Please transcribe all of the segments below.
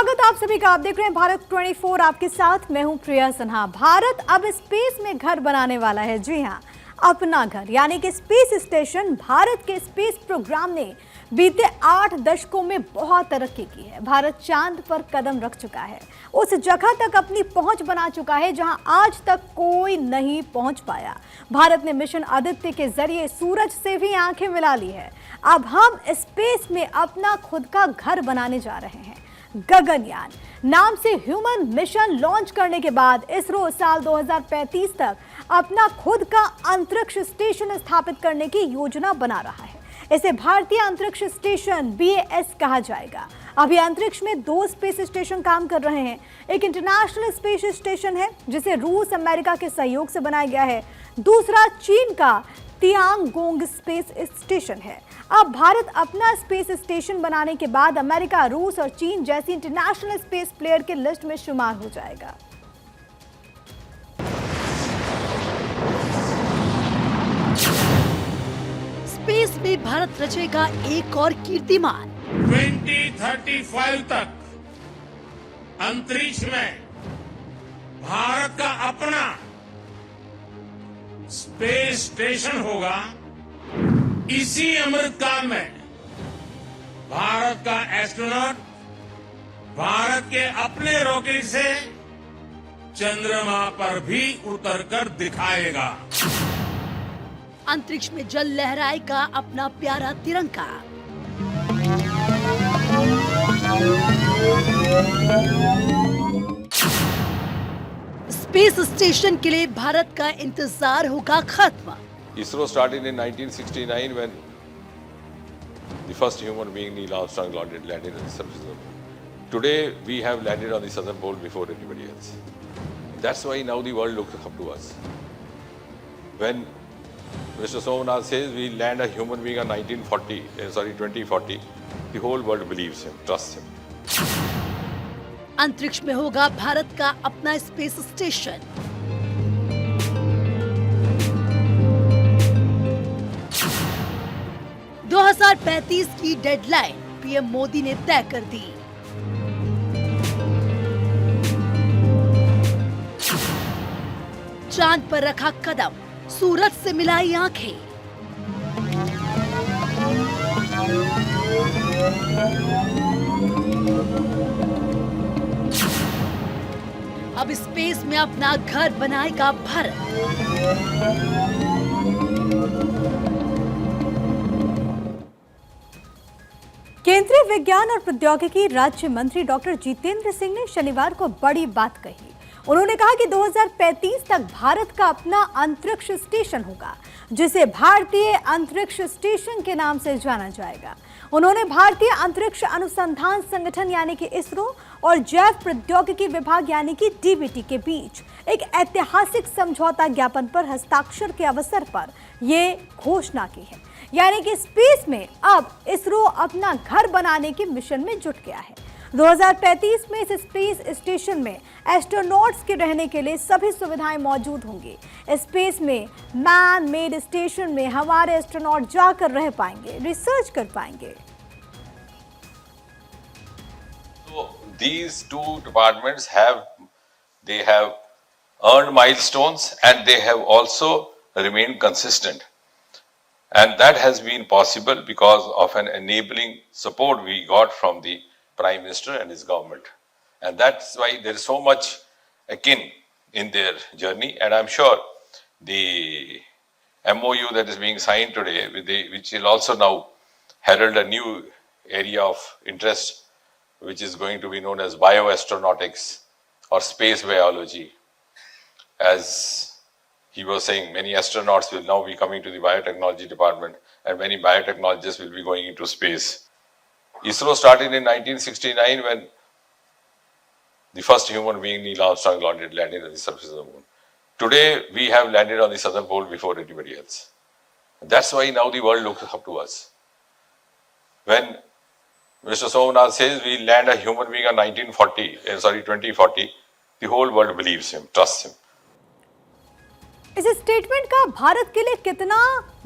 स्वागत आप सभी का। आप देख रहे हैं भारत 24। आपके साथ मैं हूं प्रिया सिन्हा। भारत अब स्पेस में घर बनाने वाला है। जी हां, अपना घर यानी कि स्पेस स्टेशन। भारत के स्पेस प्रोग्राम ने बीते 8 दशकों में बहुत तरक्की की है। भारत चांद पर कदम रख चुका है, उस जगह तक अपनी पहुंच बना चुका है जहां आज तक कोई नहीं पहुंच पाया। भारत ने मिशन आदित्य के जरिए सूरज से भी आंखें मिला ली है। अब हम स्पेस में अपना खुद का घर बनाने जा रहे हैं। गगनयान नाम से ह्यूमन मिशन लॉन्च करने के बाद इसरो साल 2035 तक अपना खुद का अंतरिक्ष स्टेशन स्थापित करने की योजना बना रहा है। इसे भारतीय अंतरिक्ष स्टेशन BAS कहा जाएगा। अभी अंतरिक्ष में 2 स्पेस स्टेशन काम कर रहे हैं। एक इंटरनेशनल स्पेस स्टेशन है जिसे रूस अमेरिका के सहयोग से बनाया गया है। दूसरा चीन का तियांगोंग स्पेस स्टेशन है। अब भारत अपना स्पेस स्टेशन बनाने के बाद अमेरिका, रूस और चीन जैसी इंटरनेशनल स्पेस प्लेयर के लिस्ट में शुमार हो जाएगा। स्पेस में भारत रचेगा एक और कीर्तिमान। 2035 तक अंतरिक्ष में भारत का अपना स्पेस स्टेशन होगा। इसी अमृतकाल में भारत का एस्ट्रोनॉट भारत के अपने रॉकेट से चंद्रमा पर भी उतरकर दिखाएगा। अंतरिक्ष में जल लहराएगा अपना प्यारा तिरंगा। स्पेस स्टेशन के लिए भारत का इंतजार होगा खत्म। ISRO started in 1969 when the first human being, Neil Armstrong, landed on the surface of the moon. Today, we have landed on the southern pole before anybody else. That's why now the world looks up to us. When Mr. Somnath says we land a human being on 2040, the whole world believes him, trusts him. अंतरिक्ष में होगा भारत का अपना space station. दो 2035 की deadline PM Modi ने तय कर दी। चांद पर रखा कदम, सूरज से मिलाई आंखें। अब स्पेस में अपना घर बनाएगा भारत। केंद्रीय विज्ञान और प्रौद्योगिकी राज्य मंत्री डॉक्टर जितेंद्र सिंह ने शनिवार को बड़ी बात कही। उन्होंने कहा कि 2035 तक भारत का अपना अंतरिक्ष स्टेशन होगा, जिसे भारतीय अंतरिक्ष स्टेशन के नाम से जाना जाएगा। उन्होंने भारतीय अंतरिक्ष अनुसंधान संगठन यानी कि इसरो और जैव प्रौद्योगिकी विभाग यानी कि DBT के बीच एक ऐतिहासिक समझौता ज्ञापन पर हस्ताक्षर के अवसर पर यह घोषणा की है। यानी कि स्पेस में अब इसरो अपना घर बनाने के मिशन में जुट गया है। 2035 में इस स्पेस स्टेशन में एस्ट्रोनॉट्स के रहने के लिए सभी सुविधाएं मौजूद होंगी। स्पेस में मैन मेड स्टेशन में हमारे एस्ट्रोनॉट जाकर रह पाएंगे, रिसर्च कर पाएंगे। So these two departments have earned milestones and they have also remained consistent. And that has been possible because of an enabling support we got from the Prime Minister and his government. And that's why there is so much akin in their journey. And I'm sure the MOU that is being signed today, which will also now herald a new area of interest, which is going to be known as bioastronautics or space biology. As he was saying, many astronauts will now be coming to the biotechnology department and many biotechnologists will be going into space. ISRO started in 1969 when the first human being, Neil Armstrong, landed on the surface of the moon. Today, we have landed on the southern pole before anybody else. That's why now the world looks up to us. When Mr. Somnath says we land a human being on 2040, the whole world believes him, trusts him. इस statement का भारत के लिए कितना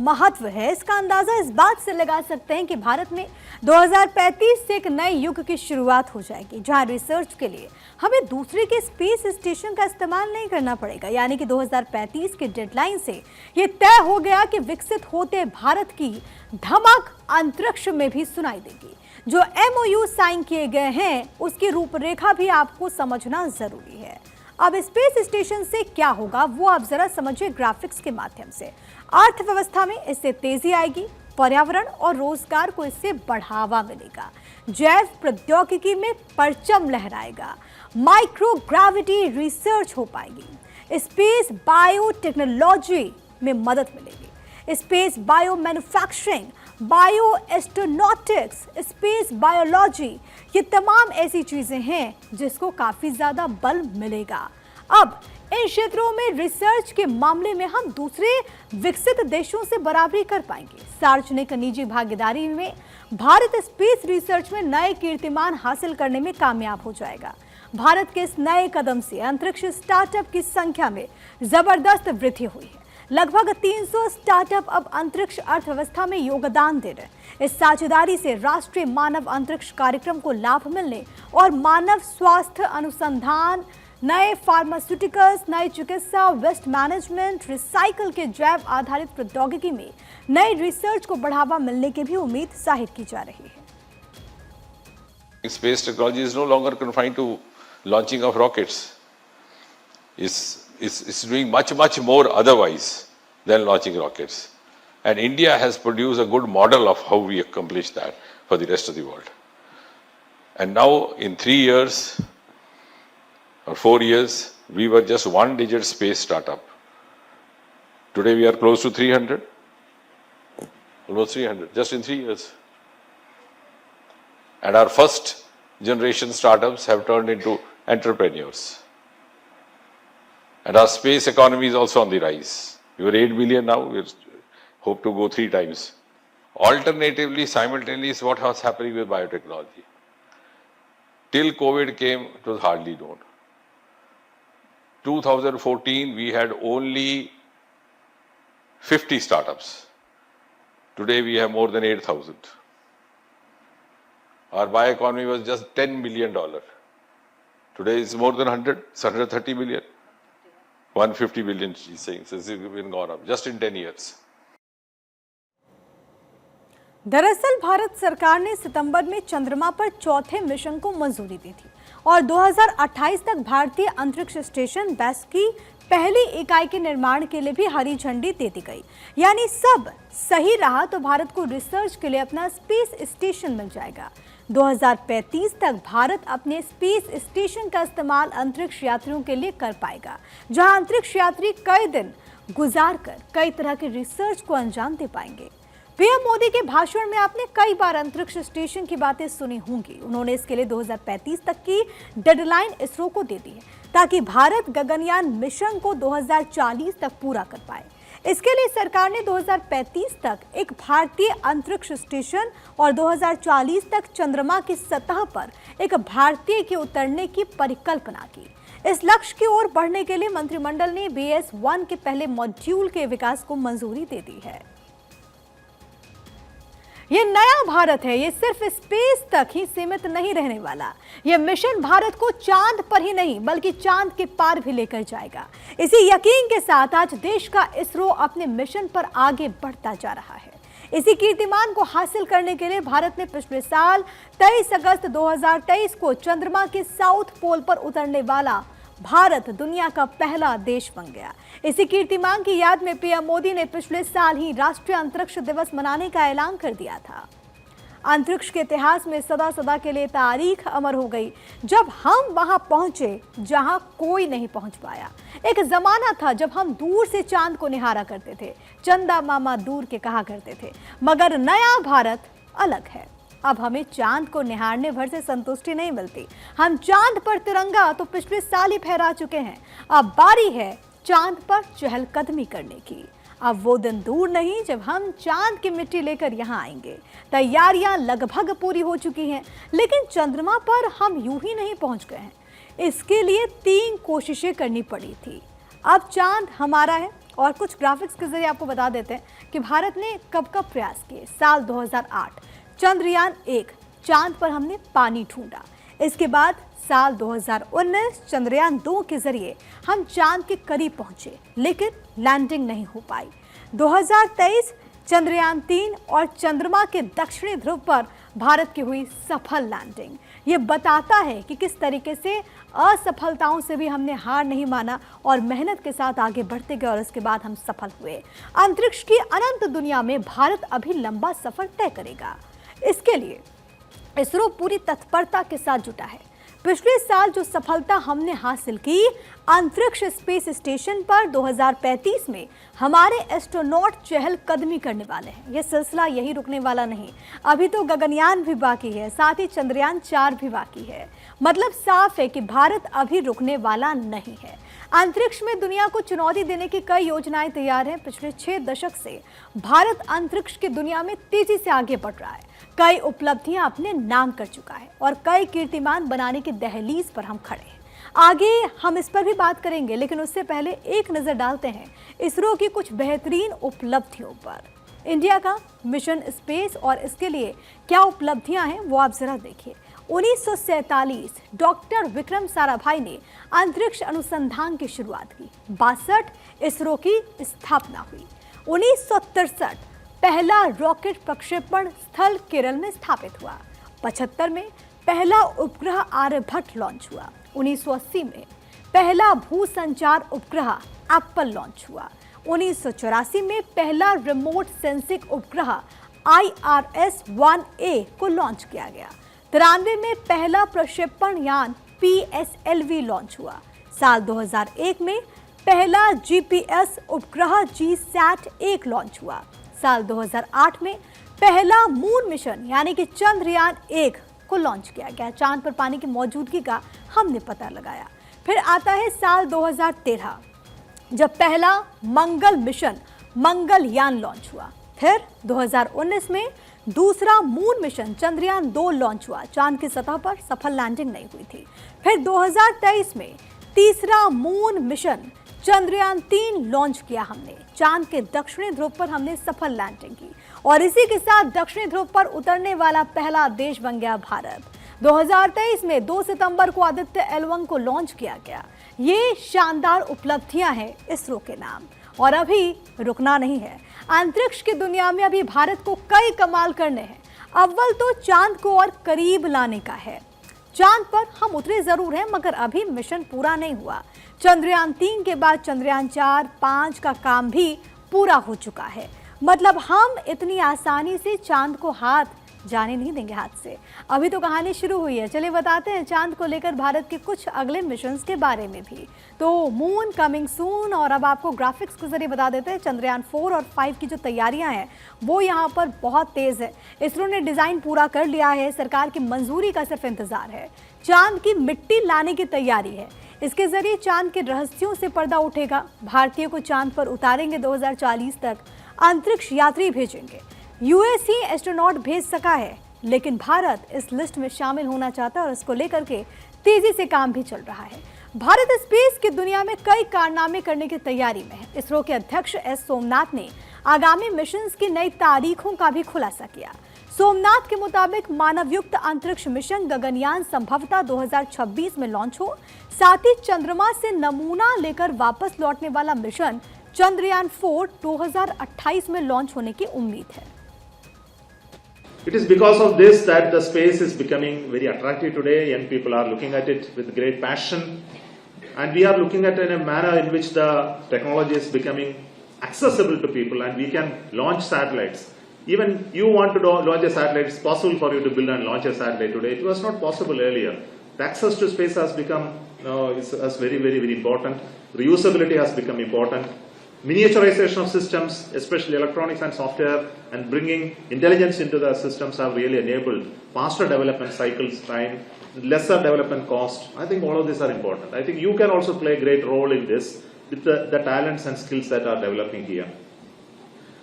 महत्व है, इसका अंदाजा इस बात से लगा सकते हैं कि भारत में 2035 से एक नए युग की शुरुआत हो जाएगी, जहां रिसर्च के लिए हमें दूसरे के स्पेस स्टेशन का इस्तेमाल नहीं करना पड़ेगा। यानी कि 2035 के डेडलाइन से ये तय हो गया कि विकसित होते भारत की धमक अंतरिक्ष में भी सुनाई देगी। जो MOU साइन किए गए हैं उसकी रूपरेखा भी आपको समझना जरूरी है। अब स्पेस स्टेशन से क्या होगा वो आप जरा समझिए ग्राफिक्स के माध्यम से। अर्थव्यवस्था में इससे तेजी आएगी, पर्यावरण और रोजगार को इससे बढ़ावा मिलेगा, जैव प्रौद्योगिकी में परचम लहराएगा, माइक्रोग्रेविटी रिसर्च हो पाएगी, स्पेस बायोटेक्नोलॉजी में मदद मिलेगी, space bio manufacturing, bio astronautics, space biology, ये तमाम ऐसी चीजें हैं जिसको काफी ज्यादा बल मिलेगा। अब इन क्षेत्रों में रिसर्च के मामले में हम दूसरे विकसित देशों से बराबरी कर पाएंगे। सार्वजनिक निजी भागीदारी में भारत स्पेस रिसर्च में नए कीर्तिमान हासिल करने में कामयाब हो जाएगा। भारत के इस नए कदम से अंतरिक्ष स्टार्टअप की संख्या में जबरदस्त वृद्धि हुई है। लगभग 300 स्टार्टअप अब अंतरिक्ष अर्थव्यवस्था में योगदान दे रहे हैं। इस साझेदारी से राष्ट्रीय मानव अंतरिक्ष कार्यक्रम को लाभ मिलने और मानव स्वास्थ्य अनुसंधान, नए फार्मास्यूटिकल्स, नई चिकित्सा, वेस्ट मैनेजमेंट, रिसाइकल के जैव आधारित प्रौद्योगिकी में नई रिसर्च को बढ़ावा मिलने की भी उम्मीद जाहिर की जा रही है। Space technology is no longer confined to launching of rockets. It's doing much more otherwise than launching rockets. And India has produced a good model of how we accomplish that for the rest of the world. And now in 3 years or 4 years, we were just one-digit space startup. Today we are close to 300, almost 300, just in 3 years. And our first generation startups have turned into entrepreneurs. And our space economy is also on the rise. We were 8 billion now, we hope to go 3 times. Alternatively, simultaneously, what was happening with biotechnology? Till COVID came, it was hardly known. 2014, we had only 50 startups. Today, we have more than 8,000. Our bioeconomy was just $10 million. Today, it's more than 100, it's 130 million. 150 billion, she's saying, since it's been gone up, just in 10 years. दरअसल भारत सरकार ने सितंबर में चंद्रमा पर चौथे mission को मंजूरी दी थी और 2028 तक भारतीय अंतरिक्ष स्टेशन बेस की पहली इकाई के निर्माण के लिए भी हरी झंडी दे दी गई। यानी सब सही रहा तो भारत को रिसर्च के लिए अपना स्पेस स्टेशन मिल जाएगा। 2035 तक भारत अपने स्पेस स्टेशन का इस्तेमाल अंतरिक्ष यात्रियों के लिए कर पाएगा, जहां अंतरिक्ष यात्री कई दिन गुजार कर कई तरह के रिसर्च को अंजाम दे पाएंगे। पीएम मोदी के भाषण में आपने कई बार अंतरिक्ष स्टेशन की बातें सुनी होंगी। उन्होंने इसके लिए 2035 तक की डेडलाइन इसरो को दे दी है ताकि भारत गगनयान मिशन को 2040 तक पूरा कर पाए। इसके लिए सरकार ने 2035 तक एक भारतीय अंतरिक्ष स्टेशन और 2040 तक चंद्रमा की सतह पर एक भारतीय के उतरने की परिकल्पना की। इस लक्ष्य की ओर बढ़ने के लिए मंत्रिमंडल ने BS-1 के पहले मॉड्यूल के विकास को मंजूरी दे दी है। ये नया भारत है, ये सिर्फ स्पेस तक ही सीमित नहीं रहने वाला। ये मिशन भारत को चांद पर ही नहीं बल्कि चांद के पार भी लेकर जाएगा। इसी यकीन के साथ आज देश का इसरो अपने मिशन पर आगे बढ़ता जा रहा है। इसी कीर्तिमान को हासिल करने के लिए भारत ने पिछले साल 23 अगस्त 2023 को चंद्रमा के साउथ पोल पर उतरने वाला भारत दुनिया का पहला देश बन गया। इसी कीर्तिमान की याद में पीएम मोदी ने पिछले साल ही राष्ट्रीय अंतरिक्ष दिवस मनाने का ऐलान कर दिया था। अंतरिक्ष के इतिहास में सदा सदा के लिए तारीख अमर हो गई जब हम वहां पहुंचे जहां कोई नहीं पहुंच पाया। एक जमाना था जब हम दूर से चांद को निहारा करते थे, चंदा मामा दूर के कहा करते थे। मगर नया भारत अलग है। अब हमें चांद को निहारने भर से संतुष्टि नहीं मिलती। हम चांद पर तिरंगा तो पिछले साल ही फहरा चुके हैं। अब बारी है चांद पर चहलकदमी करने की। अब वो दिन दूर नहीं जब हम चांद की मिट्टी लेकर यहाँ आएंगे। तैयारियां लगभग पूरी हो चुकी हैं, लेकिन चंद्रमा पर हम यूं ही नहीं पहुंच गए हैं। इसके लिए 3 कोशिशें करनी पड़ी थी। अब चांद हमारा है और कुछ ग्राफिक्स के जरिए आपको बता देते हैं कि भारत ने कब कब प्रयास किए। साल 2008 चंद्रयान 1 चांद पर हमने पानी ढूंढा। इसके बाद साल 2019 चंद्रयान 2 के जरिए हम चांद के करीब पहुंचे, लेकिन लैंडिंग नहीं हो पाई। 2023 चंद्रयान 3 और चंद्रमा के दक्षिणी ध्रुव पर भारत की हुई सफल लैंडिंग। ये बताता है कि किस तरीके से असफलताओं से भी हमने हार नहीं माना और मेहनत के साथ आगे बढ़ते गए और इसके बाद हम सफल हुए। अंतरिक्ष की अनंत दुनिया में भारत अभी लंबा सफर तय करेगा। इसके लिए इसरो पूरी तत्परता के साथ जुटा है। पिछले साल जो सफलता हमने हासिल की अंतरिक्ष स्पेस स्टेशन पर 2035 में हमारे एस्ट्रोनॉट चहलकदमी करने वाले हैं। यह सिलसिला यही रुकने वाला नहीं, अभी तो गगनयान भी बाकी है, साथ ही चंद्रयान 4 भी बाकी है। मतलब साफ है कि भारत अभी रुकने वाला नहीं है। अंतरिक्ष में दुनिया को चुनौती देने की कई योजनाएं तैयार हैं। पिछले 6 दशक से भारत अंतरिक्ष की दुनिया में तेजी से आगे बढ़ रहा है। कई उपलब्धियां अपने नाम कर चुका है और कई कीर्तिमान बनाने की दहलीज पर हम खड़े हैं। आगे हम इस पर भी बात करेंगे, लेकिन उससे पहले एक नजर डालते हैं इसरो की कुछ बेहतरीन उपलब्धियों पर। इंडिया का मिशन स्पेस और इसके लिए क्या उपलब्धियां हैं वो आप जरा देखिए। 1947 डॉक्टर विक्रम साराभाई ने अंतरिक्ष अनुसंधान की शुरुआत की। 62 इसरो की स्थापना हुई। 1963 पहला रॉकेट प्रक्षेपण स्थल केरल में स्थापित हुआ। 75 में पहला उपग्रह आर्यभट्ट लॉन्च हुआ। 1980 में पहला भू संचार उपग्रह एप्पल लॉन्च हुआ। 1984 में पहला रिमोट सेंसिंग उपग्रह IRS-1A को लॉन्च किया गया। 93 में पहला प्रक्षेपण यान PSLV लॉन्च हुआ। साल 2001 में पहला GPS उपग्रह GSAT-1 लॉन्च हुआ। साल 2008 में पहला मून मिशन यानी कि चंद्रयान 1 को लॉन्च किया गया। चांद पर पानी की मौजूदगी का हमने पता लगाया। फिर आता है साल 2013 जब पहला मंगल मिशन मंगलयान लॉन्च हुआ। फिर 2019 में दूसरा मून मिशन चंद्रयान 2 लॉन्च हुआ। चांद की सतह पर सफल लैंडिंग नहीं हुई थी। फिर 2023 में तीसरा मून मिशन चंद्रयान 3 लॉन्च किया हमने। चांद के दक्षिणी ध्रुव पर हमने सफल लैंडिंग की और इसी के साथ दक्षिणी ध्रुव पर उतरने वाला पहला देश बन गया भारत। 2023 में 2 सितंबर को आदित्य L1 को लॉन्च किया गया। ये शानदार उपलब्धियां हैं इसरो के नाम और अभी रुकना नहीं है। अंतरिक्ष की दुनिया में अभी भारत को कई कमाल करने हैं। अव्वल तो चांद को और करीब लाने का है। चांद पर हम उतरे जरूर हैं मगर अभी मिशन पूरा नहीं हुआ। चंद्रयान 3 के बाद चंद्रयान 4, 5 का काम भी पूरा हो चुका है। मतलब हम इतनी आसानी से चांद को हाथ जाने नहीं देंगे हाथ से। अभी तो कहानी शुरू हुई है। चलिए बताते हैं चांद को लेकर भारत के कुछ अगले मिशंस के बारे में भी। तो मून कमिंग सून। और अब आपको ग्राफिक्स के जरिए बता देते हैं चंद्रयान 4 और 5 की जो तैयारियां हैं वो यहाँ पर बहुत तेज है। इसरो ने डिजाइन पूरा कर लिया है, सरकार की मंजूरी का सिर्फ इंतजार है। चांद की मिट्टी लाने की तैयारी है। इसके जरिए चांद के रहस्यों से पर्दा उठेगा। भारतीय को चांद पर उतारेंगे। 2040 तक अंतरिक्ष यात्री भेजेंगे। यूएस ही एस्ट्रोनॉट भेज सका है, लेकिन भारत इस लिस्ट में शामिल होना चाहता है और इसको लेकर के तेजी से काम भी चल रहा है। भारत स्पेस की दुनिया में कई कारनामे करने की तैयारी में है। इसरो के अध्यक्ष एस सोमनाथ ने आगामी मिशंस की नई तारीखों का भी खुलासा किया। सोमनाथ के मुताबिक मानवयुक्त अंतरिक्ष मिशन गगनयान संभवतः 2026 में लॉन्च हो। साथ ही चंद्रमा से नमूना लेकर वापस लौटने वाला मिशन चंद्रयान 4 2028 में लॉन्च होने की उम्मीद है। It is because of this that the space is becoming very attractive today. Young people are looking at it with great passion, and we are looking at it in a manner in which the technology is becoming accessible to people, and we can launch satellites. Even you want to launch a satellite, it's possible for you to build and launch a satellite today. It was not possible earlier. The access to space has become is very, very, very important. Reusability has become important. Miniaturization of systems, especially electronics and software, and bringing intelligence into the systems have really enabled faster development cycles time, lesser development cost. I think all of these are important. I think you can also play a great role in this with the talents and skills that are developing here.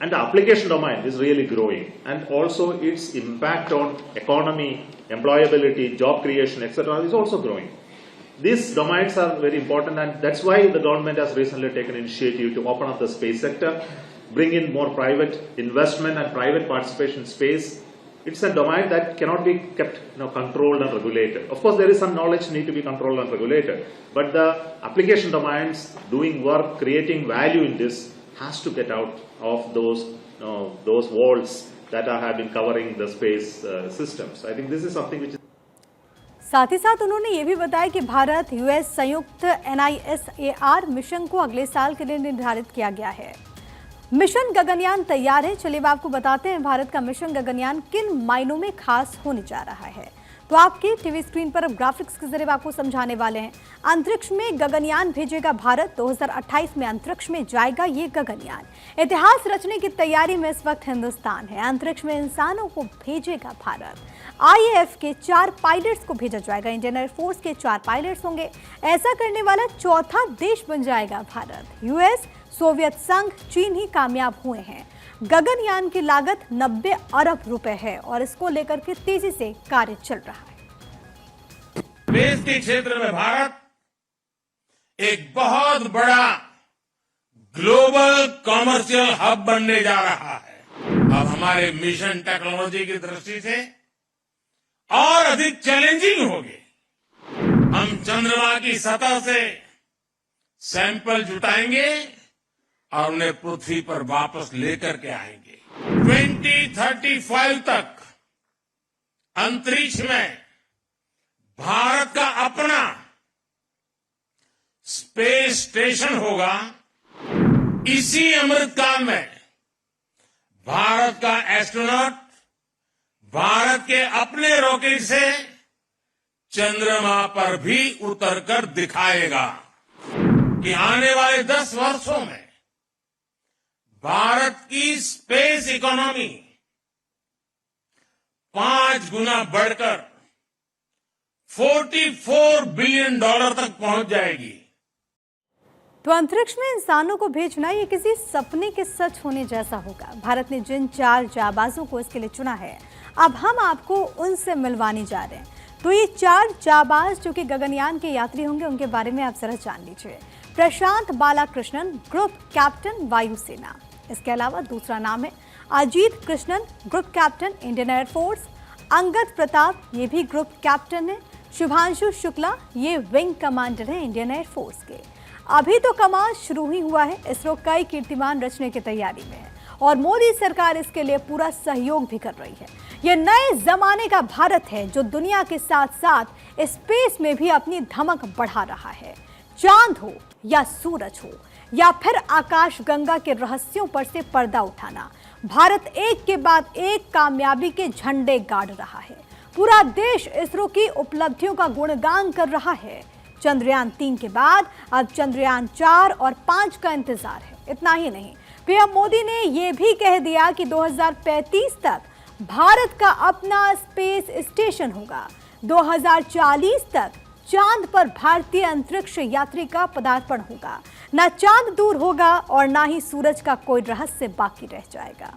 And the application domain is really growing, and also its impact on economy, employability, job creation, etc. is also growing. these domains are very important, and that's why the government has recently taken initiative to open up the space sector, bring in more private investment and private participation in space. It's a domain that cannot be kept, controlled and regulated. Of course, there is some knowledge need to be controlled and regulated, but the application domains, doing work, creating value in this, has to get out of those walls that have been covering the space systems. I think this is something which is. साथ ही साथ उन्होंने ये भी बताया कि Bharat US संयुक्त NISAR mission को अगले साल के लिए निर्धारित किया गया है। मिशन गगनयान तैयार है। चलिए आपको बताते हैं भारत का मिशन गगनयान किन मायनों में खास होने जा रहा है। तो आपकी टीवी स्क्रीन पर अब ग्राफिक्स के जरिए आपको समझाने वाले हैं। अंतरिक्ष में गगनयान भेजेगा भारत। 2028 में अंतरिक्ष में जाएगा ये गगनयान। इतिहास रचने की तैयारी में इस वक्त हिंदुस्तान है। अंतरिक्ष में इंसानों को भेजेगा भारत। IAF के 4 पायलट्स को भेजा जाएगा। इंडियन एयरफोर्स के 4 पायलट्स होंगे। ऐसा करने वाला चौथा देश बन जाएगा भारत। यूएस, सोवियत संघ, चीन ही कामयाब हुए हैं। गगनयान की लागत 90 अरब रुपए है और इसको लेकर के तेजी से कार्य चल रहा है। स्पेस के क्षेत्र में भारत एक बहुत बड़ा ग्लोबल कॉमर्शियल हब बनने जा रहा है। अब हमारे मिशन टेक्नोलॉजी की दृष्टि से और अधिक चैलेंजिंग होगी। हम चंद्रमा की सतह से सैंपल जुटाएंगे और उन्हें पृथ्वी पर वापस लेकर के आएंगे। 2035 तक अंतरिक्ष में भारत का अपना स्पेस स्टेशन होगा। इसी अमृतकाल में भारत का एस्ट्रोनॉट भारत के अपने रॉकेट से चंद्रमा पर भी उतरकर दिखाएगा कि आने वाले 10 वर्षों में भारत की स्पेस इकोनॉमी 5 गुना बढ़कर $44 बिलियन तक पहुंच जाएगी। तो अंतरिक्ष में इंसानों को भेजना ये किसी सपने के सच होने जैसा होगा। भारत ने जिन 4 जाबाजों को इसके लिए चुना है, अब हम आपको उनसे मिलवाने जा रहे हैं। तो ये 4 जाबाज जो कि गगनयान के यात्री होंगे, उनके बारे में आप जरा जान लीजिए। प्रशांत बालाकृष्णन, ग्रुप कैप्टन वायुसेना। इसके अलावा दूसरा नाम है Ajit Krishnan, group captain Indian air force. Angad Pratap, ये भी ग्रुप कैप्टन है। शुभांशु शुक्ला, ये विंग कमांडर है इंडियन एयरफोर्स के। अभी तो कमाल शुरू ही हुआ है। इसरो कई कीर्तिमान रचने की तैयारी में है और मोदी सरकार इसके लिए पूरा सहयोग भी कर रही है। ये नए जमाने का भारत है जो दुनिया के साथ साथ स्पेस में भी अपनी धमक बढ़ा रहा है। चांद हो या सूरज हो या फिर आकाश गंगा के रहस्यों पर से पर्दा उठाना, भारत एक के बाद एक कामयाबी के झंडे गाड़ रहा है। पूरा देश इसरो की उपलब्धियों का गुणगान कर रहा है। चंद्रयान 3 के बाद अब चंद्रयान 4 और 5 का इंतजार है। इतना ही नहीं, पीएम मोदी ने यह भी कह दिया कि 2035 तक भारत का अपना स्पेस स्टेशन होगा। 2040 तक चांद पर भारतीय अंतरिक्ष यात्री का पदार्पण होगा। ना चांद दूर होगा और ना ही सूरज का कोई रहस्य बाकी रह जाएगा।